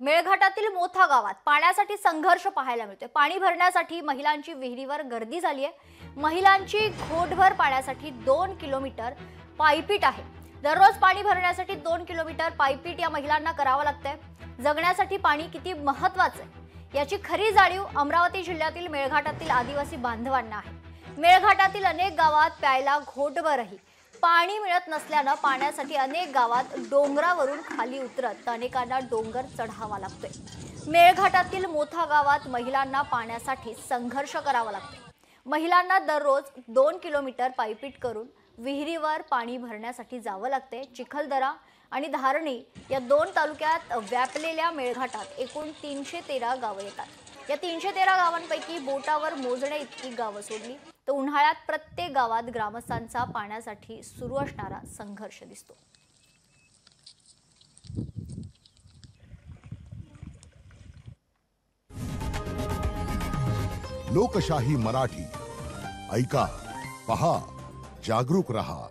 मेळघाटातील मोथा गावात पाण्यासाठी संघर्ष पाहायला मिळतोय। पाणी भरण्यासाठी महिलांची विहिरीवर गर्दी झाली आहे। महिलांची घोटभर पाण्यासाठी 2 किलोमीटर पायपीट आहे। दररोज पाणी भरण्यासाठी 2 किलोमीटर पायपीट या महिलांना करावं लागतंय। जगण्यासाठी पाणी किती महत्त्वाचं आहे याची खरी जाणीव अमरावती जिल्ह्यातील मेळघाटातील आदिवासी बांधवांना आहे। मेळघाटातील अनेक गावात प्यायला घोटभरही पाणी मिळत नसल्याने पाण्यासाठी अनेक गावात डोंगरावरून खाली उतरत अनेकांना डोंगर चढावा लागतोय। मेळघाटातील मोथा गावात महिलांना पाण्यासाठी संघर्ष करावा लागतो। महिलांना दररोज 2 किलोमीटर पायपीट करून विहिरीवर पाणी भरण्यासाठी जावं लागते। चिखलदरा आणि धारणी या 2 तालुक्यात व्यापलेल्या मेळघाटात एकूण 313 गावं येतात। या 313 गावांपैकी बोटावर मोजणे इतकी गावं सोडली तर उन्हाळ्यात प्रत्येक गावात ग्रामस्थांचा पाण्यासाठी सुरू असणारा संघर्ष दिसतो। लोकशाही मराठी ऐका, पहा, जागरूक रहा।